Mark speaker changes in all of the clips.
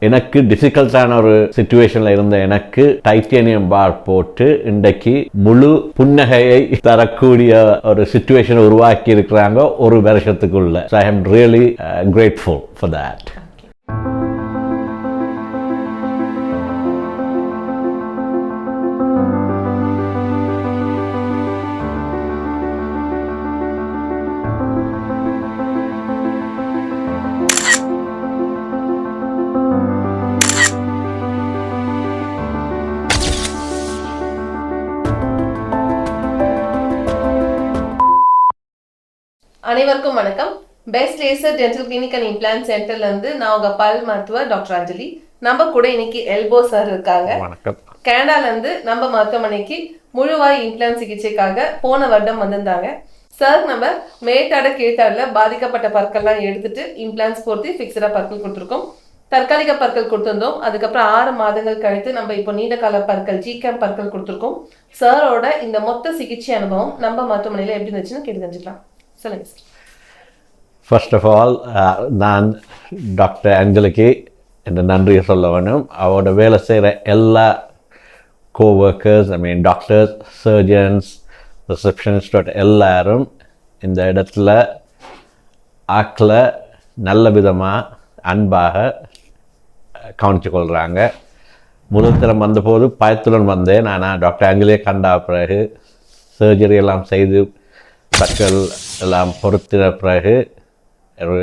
Speaker 1: எனக்கு டிஃபிகல்ட்டான ஒரு சிச்சுவேஷனில் இருந்த எனக்கு டைட்டேனியம் பார் போட்டு இன்றைக்கு முழு புன்னகையை தரக்கூடிய ஒரு சிச்சுவேஷனை உருவாக்கி இருக்கிறாங்க ஒரு வருஷத்துக்குள்ள. So I am really grateful for that.
Speaker 2: அனைவருக்கும் வணக்கம். Best laser dental clinic and implant சென்டர்ல இருந்து நான் உங்க பல் மருத்துவர் டாக்டர் அஞ்சலி. நம்ம கூட இன்னைக்கு எல்போ சார் இருக்காங்க. கனடால இருந்து நம்ம மருத்துவமனைக்கு முழுவாய் இம்ப்ளான்ட் சிகிச்சைக்காக போன வருடம் வந்திருந்தாங்க. சார் நம்ம மேட்டாட கீழ்த்தாடுல பாதிக்கப்பட்ட பற்கள்லாம் எடுத்துட்டு இம்ப்ளான்ஸ் பொறுத்து ஃபிக்ஸடா பற்கள் கொடுத்துருக்கோம். தற்காலிக பற்கள் கொடுத்துருந்தோம். அதுக்கப்புறம் 6 மாதங்கள் கழித்து நம்ம இப்போ நீண்ட கால பற்கள் ஜிகேம் பற்கள் கொடுத்துருக்கோம். சாரோட இந்த மொத்த சிகிச்சை அனுபவம் நம்ம மருத்துவமனையில எப்படி இருந்துச்சுன்னு கேட்டு தெரிஞ்சுக்கலாம். சொல்லுங்க சார்.
Speaker 1: ஃபர்ஸ்ட் ஆஃப் ஆல் நான் டாக்டர் அஞ்சலிக்கு என்ற நன்றியை சொல்ல வேணும். அவரோட வேலை செய்கிற எல்லா கோவர்க்கர்ஸ், டாக்டர்ஸ், சர்ஜன்ஸ், ரிசப்ஷனிஸ்ட் எல்லாரும் இந்த இடத்துல ஆக்களை நல்ல விதமாக அன்பாக கவனித்து கொள்கிறாங்க. முதல் வந்தபோது பயத்துடன் வந்தேன். ஆனால் டாக்டர் அஞ்சலியை கண்டா பிறகு சர்ஜரி எல்லாம் செய்து பற்கள் எல்லாம் பொறுத்தின பிறகு ஒரு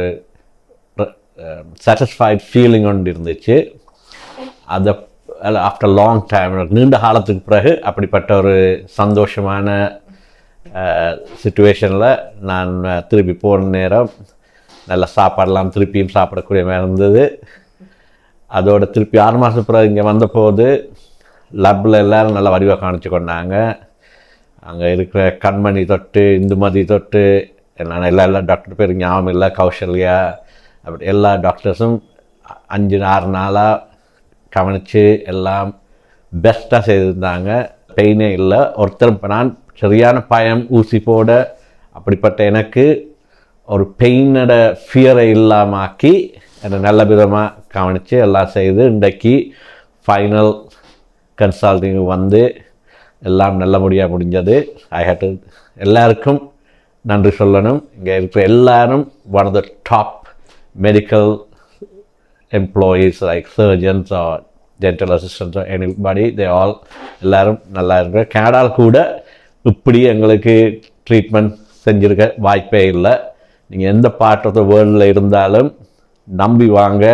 Speaker 1: சாட்டிஸ்ஃபைட் ஃபீலிங் ஒன்று இருந்துச்சு. அதை ஆஃப்டர் லாங் டைம், நீண்ட காலத்துக்கு பிறகு அப்படிப்பட்ட ஒரு சந்தோஷமான சிச்சுவேஷனில் நான் திருப்பி போன நேரம் நல்ல சாப்பாடெல்லாம் திருப்பியும் சாப்பிடக்கூடிய மாதிரி இருந்தது. அதோட திருப்பி 6 மாதம் பிறகு இங்கே வந்தபோது லப்பில் எல்லோரும் நல்லா வடிவாக காணிச்சு கொண்டாங்க. அங்கே இருக்கிற கண்மணி தொட்டு இந்துமதி தொட்டு என்னென்ன எல்லா டாக்டர் பேர் ஞாபகம் இல்லை, கௌசல்யா, அப்படி எல்லா டாக்டர்ஸும் 5-6 நாளாக கவனித்து எல்லாம் பெஸ்ட்டாக செய்திருந்தாங்க. பெயினே இல்லை. ஒருத்தர் இப்போ நான் சரியான பயம் ஊசி போட அப்படிப்பட்ட எனக்கு ஒரு பெயினோட ஃபியரை இல்லாமாக்கி என்னை நல்ல விதமாக கவனித்து எல்லாம் செய்து இன்றைக்கு ஃபைனல் கன்சல்டிங் வந்து எல்லாம் நல்லபடியாக முடிஞ்சது. எல்லாருக்கும் நன்றி சொல்லணும். இங்கே இருக்கிற எல்லாரும் one of the top medical employees like surgeons or dental assistants or anybody, they all எல்லோரும் நல்லா இருக்கிற. கனடாவில் கூட இப்படி எங்களுக்கு ட்ரீட்மெண்ட் செஞ்சுருக்க வாய்ப்பே இல்லை. நீங்கள் எந்த பார்ட் ஆஃப் த வேர்ல்டில் இருந்தாலும் நம்பி வாங்க,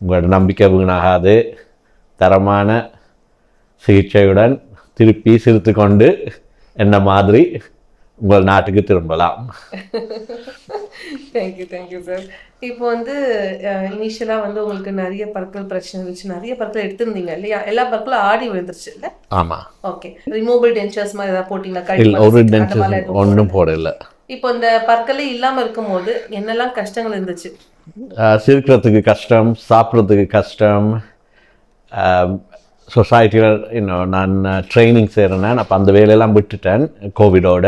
Speaker 1: உங்களோட நம்பிக்கை வீணாகாது. தரமான சிகிச்சையுடன் திருப்பி சிரித்து கொண்டு என்ன மாதிரி உங்கள் நாட்டுக்கு திரும்பலாம்.
Speaker 2: Thank you sir. இப்போ வந்து இனிஷியலாக வந்து உங்களுக்கு நிறைய பற்கள் பிரச்சனை இருந்துச்சு, நிறைய பற்கள் எடுத்திருந்தீங்க இல்லையா? எல்லா பற்களும் ஆடி விழுந்துருச்சு இல்லை?
Speaker 1: ஆமாம்.
Speaker 2: ஓகே. ரிமூவபிள் டென்ச்சர்ஸ் மாதிரி ஏதாவது போட்டிங்களா?
Speaker 1: ஒரு டென்ச்சர் ஒன்றும் போடல.
Speaker 2: இப்போ இந்த பற்களே இல்லாமல் இருக்கும்போது என்னெல்லாம் கஷ்டங்கள் இருந்துச்சு?
Speaker 1: சிரிக்கிறதுக்கு கஷ்டம், சாப்பிட்றதுக்கு கஷ்டம். சொசைட்டியில் நான் ட்ரைனிங் செய்கிறேன். அப்போ அந்த வேலையெல்லாம் விட்டுட்டேன் கோவிடோட.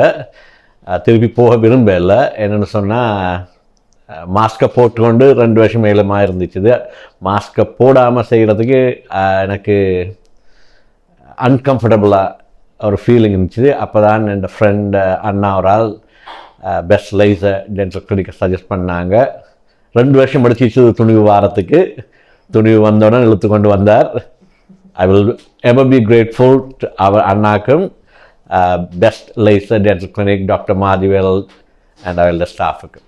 Speaker 1: திருப்பி போக விரும்பலை. என்னென்னு சொன்னால் மாஸ்கை போட்டுக்கொண்டு 2 வருஷம் மேலுமாக இருந்துச்சு. மாஸ்கை போடாமல் செய்கிறதுக்கு எனக்கு அன்கம்ஃபர்டபுளாக ஒரு ஃபீலிங் இருந்துச்சு. அப்போ தான் என் ஃப்ரெண்ட் அண்ணா ஒரு ஆள் பெஸ்ட் லேசர் டென்டல் கிளினிக்கை சஜஸ்ட் பண்ணாங்க. 2 வருஷம் முடிச்சிச்சு துணிவு வாரத்துக்கு. துணிவு வந்தோடனே இழுத்து கொண்டு வந்தார். I will ever be grateful to our அண்ணாக்கும், best laser dental clinic, Dr. Madhivel and our ஸ்டாஃபுக்கு.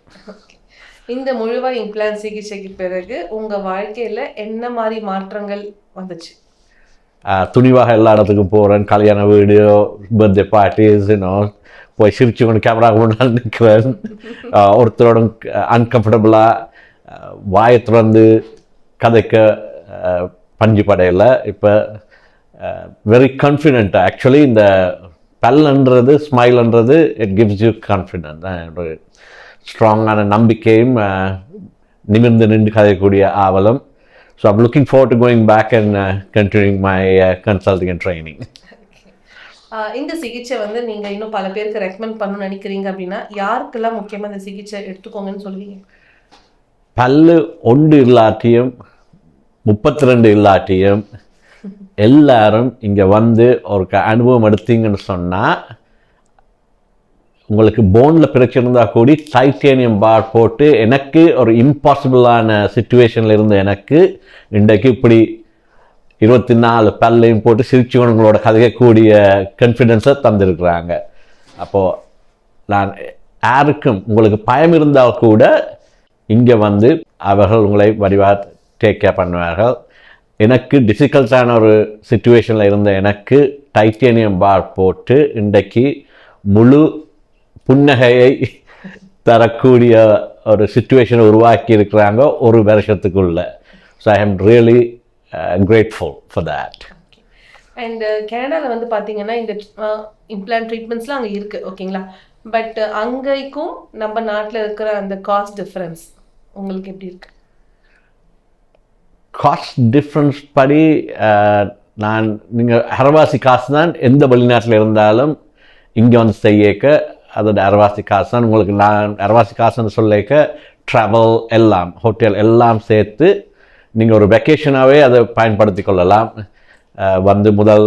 Speaker 2: இந்த முழுவாய் இம்ப்ளான்ட் சிகிச்சைக்கு பிறகு உங்கள் வாழ்க்கையில் என்ன மாதிரி மாற்றங்கள் வந்துச்சு?
Speaker 1: துணிவாக எல்லா இடத்துக்கும் போகிறேன். கல்யாண வீடியோ, பர்த்டே பார்ட்டிஸ், போய் சிரிச்சு கொண்டு கேமரா முன்னால் நிற்கிறேன். ஒருத்தரோட அன்கம்ஃபர்டபுளாக வாயை திறந்து கதைக்க பஞ்சு படையில். இப்போ வெரி கான்ஃபிடென்ட்டாக ஆக்சுவலி இந்த பல்ன்றது ஸ்மைல்ன்றது இட் கிவ்ஸ் யூ கான்ஃபிடென்ட், ஒரு ஸ்ட்ராங்கான நம்பிக்கையும் நிமிர்ந்து நின்று கதைக்கூடிய ஆவலும். So I'm looking forward to going back and continuing my consulting and training.
Speaker 2: இந்த சிகிச்சை வந்து நீங்கள் இன்னும் பல பேருக்கு ரெக்கமெண்ட் பண்ணணும்னு நினைக்கிறீங்க அப்படின்னா யாருக்கெல்லாம் முக்கியமாக இந்த சிகிச்சை எடுத்துக்கோங்கன்னு சொல்லுவீங்க?
Speaker 1: பல்லு ஒன்று இல்லாட்டியும் 32 இல்லாட்டியும் எல்லாரும் இங்கே வந்து ஒரு அனுபவம் எடுத்தீங்கன்னு சொன்னால் உங்களுக்கு போனில் பிரச்சனை இருந்தால் கூடி டைட்டேனியம் பார் போட்டு எனக்கு ஒரு இம்பாசிபிளான சுச்சுவேஷனில் இருந்த எனக்கு இன்றைக்கு இப்படி 24 பல்லையும் போட்டு சிரிச்சவங்களோட கதைக்கக்கூடிய கான்ஃபிடென்ஸை தந்திருக்கிறாங்க. அப்போது நான் யாருக்கும் உங்களுக்கு பயம் இருந்தால் கூட இங்கே வந்து அவர்கள் உங்களை வடிவாக டேக் கேர் பண்ணுவார்கள். எனக்கு டிஃபிகல்ட்டான ஒரு சுச்சுவேஷனில் இருந்த எனக்கு டைட்டேனியம் பார் போட்டு இன்றைக்கு முழு புன்னகையை தரக்கூடிய ஒரு சுச்சுவேஷனை உருவாக்கி இருக்கிறாங்க ஒரு வருஷத்துக்குள்ள. So I am really grateful for that.
Speaker 2: And கனடாவில் வந்து பார்த்தீங்கன்னா இந்த இம்ப்ளான்ட் ட்ரீட்மெண்ட்ஸ்லாம் அங்கே இருக்குது, ஓகேங்களா? பட் அங்கேக்கும் நம்ம நாட்டில் இருக்கிற அந்த காஸ்ட் டிஃப்ரென்ஸ் உங்களுக்கு எப்படி இருக்கு?
Speaker 1: காஸ்ட் டிஃப்ரென்ஸ் படி நீங்கள் அரவாசி காசு தான் எந்த வெளிநாட்டில் இருந்தாலும் இங்கே வந்து செய்யக்க அதோட அரவாசி காசு தான் உங்களுக்கு. நான் அரவாசி காசுன்னு சொல்லிக்க ட்ராவல் எல்லாம் ஹோட்டல் எல்லாம் சேர்த்து நீங்கள் ஒரு வெக்கேஷனாகவே அதை பயன்படுத்தி கொள்ளலாம். வந்து முதல்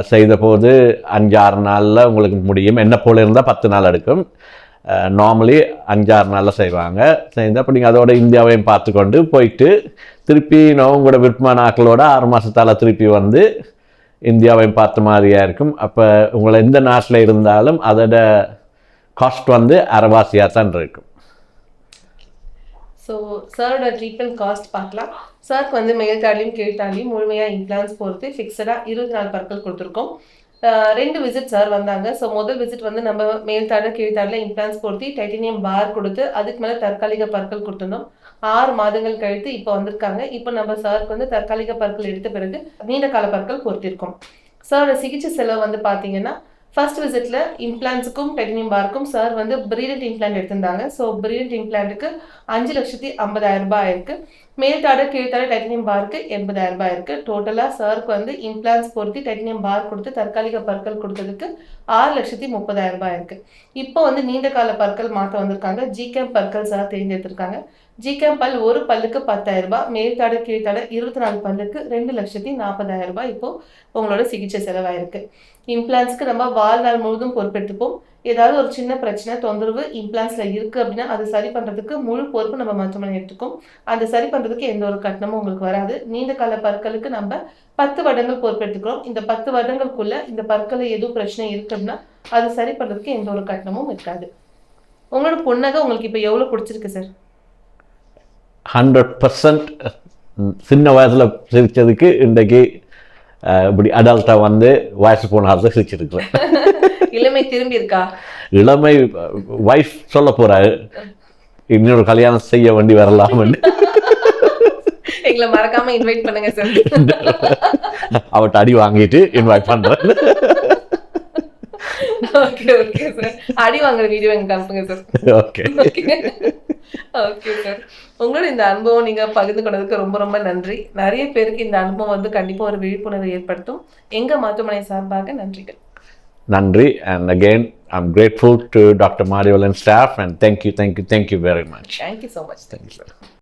Speaker 1: செய்த போது 5-6 நாளில் உங்களுக்கு முடியும். என்ன போல் இருந்தால் 10 நாள் எடுக்கும். நார்மலி 5-6 நாளில் செய்வாங்க. செய்து அப்போ நீங்கள் அதோட இந்தியாவையும் பார்த்து கொண்டு போயிட்டு திருப்பி உங்களோட விருப்பமான ஆக்களோட 6 மாதத்தால் திருப்பி வந்து இந்தியாவையும் பார்த்த மாதிரியாக இருக்கும். அப்போ உங்களை எந்த நாட்டில் இருந்தாலும் அதோட காஸ்ட் வந்து அரவாசியாக தான் இருக்கும்.
Speaker 2: ஸோ சாரோட ட்ரீட்மெண்ட் காஸ்ட் பார்க்கலாம். சாருக்கு வந்து மேல் தாடியும் கீழ் தாடியும் முழுமையாக இம்ப்ளான்ஸ் போகிறது ஃபிக்ஸடாக 24 பற்கள் கொடுத்துருக்கோம். 2 விசிட் சார் வந்தாங்க. ஸோ முதல் விசிட் வந்து நம்ம மேல் தாடு கீழ் தாடில் இம்ப்ளான்ஸ் பொருத்தி டைட்டேனியம் பார் கொடுத்து அதுக்கு மேலே தற்காலிக பற்கள் கொடுத்துருந்தோம். 6 மாதங்கள் கழித்து இப்போ வந்திருக்காங்க. இப்போ நம்ம சாருக்கு வந்து தற்காலிக பற்கள் எடுத்த பிறகு நீண்ட கால பற்கள் பொருத்திருக்கோம். சாரோட சிகிச்சை செலவு வந்து பார்த்தீங்கன்னா ஃபர்ஸ்ட் விசிட்ல இம்ப்ளான்ஸுக்கும் டைட்டேனியம் பார்க்கும் சார் வந்து பிரிலியன்ட் இம்ப்ளான்ட் எடுத்திருந்தாங்க. ஸோ பிரிலியன்ட் இம்ப்ளான்ட்டுக்கு 5,50,000 ரூபாய் ஆயிருக்கு. மேல்தாடு கீழ்த்தாடு டைட்டேனியம் பாருக்கு 80,000 ரூபாய் இருக்கு. டோட்டலாக சாருக்கு வந்து இம்ப்ளான்ஸ் பொருத்தி டைட்டேனியம் பார் கொடுத்து தற்காலிக பற்கள் கொடுத்ததுக்கு 6,30,000 ரூபாய் இருக்கு. இப்போ வந்து நீண்ட கால பற்கள் மாற்ற வந்திருக்காங்க. ஜிகேம் பற்கள் சார் தேர்ந்தெடுத்திருக்காங்க. ஜிகேம் பல் ஒரு பல்லுக்கு 10,000 ரூபாய், மேல்தாடு கீழ்த்தாடு 24 பல்லுக்கு 2,40,000 ரூபாய் இப்போ உங்களோட சிகிச்சை செலவாயிருக்கு. இம்ப்ளான்ஸ்க்கு நம்ம வாழ்நாள் முழுதும் பொறுப்பெடுத்துப்போம். ஏதாவது ஒரு சின்ன பிரச்சனை தொந்தரவு இம்ப்ளான்ஸ்ல இருக்கு அப்படின்னா அது சரி பண்றதுக்கு முழு பொறுப்பு நம்ம மருத்துவமனை எடுத்துக்கும். அந்த சரி பண்றதுக்கு எந்த ஒரு கட்டணமும் உங்களுக்கு வராது. நீண்ட கால பற்களுக்கு நம்ம 10 வருடங்கள் பொறுப்பெடுத்துக்கிறோம். இந்த 10 வருடங்களுக்குள்ள இந்த பற்களை எதுவும் பிரச்சனை இருக்கு அப்படின்னா அது சரி பண்றதுக்கு எந்த ஒரு கட்டணமும் இருக்காது. உங்களோட புன்னகை உங்களுக்கு இப்போ எவ்வளவு பிடிச்சிருக்கு சார்?
Speaker 1: 100% சின்ன வயசில் சிரித்ததுக்கு இன்றைக்கு இப்படி அடல்ட்டாக வந்து வயசு போன ஆள் சிரிச்சிருக்கிறேன்.
Speaker 2: இளமை திரும்பி இருக்கா?
Speaker 1: இளமை வைஃப் சொல்ல போறாரு இன்னொரு கல்யாணம் செய்ய வேண்டி வரலாம்னு.
Speaker 2: எங்களை மறக்காம இன்வைட் பண்ணுங்க சார்.
Speaker 1: அவட்ட அடி வாங்கிட்டு இன்வைட் பண்றேன்.
Speaker 2: Okay okay sir. அடி வாங்குற வீடியோ எங்க காமிங்க சார்.
Speaker 1: Okay
Speaker 2: okay sir. உங்களோட இந்த அனுபவம் நீங்க பகிர்ந்து கொண்டதுக்கு ரொம்ப ரொம்ப நன்றி. நிறைய பேருக்கு இந்த அனுபவம் வந்து கண்டிப்பா ஒரு விழிப்புணர்வு ஏற்படுத்தும். எங்க மருத்துவமனை சார்பாக நன்றிகள்.
Speaker 1: Nandri, and again I'm grateful to Dr. Marival and staff, and thank you very much.
Speaker 2: Thank you so much.
Speaker 1: Thank you.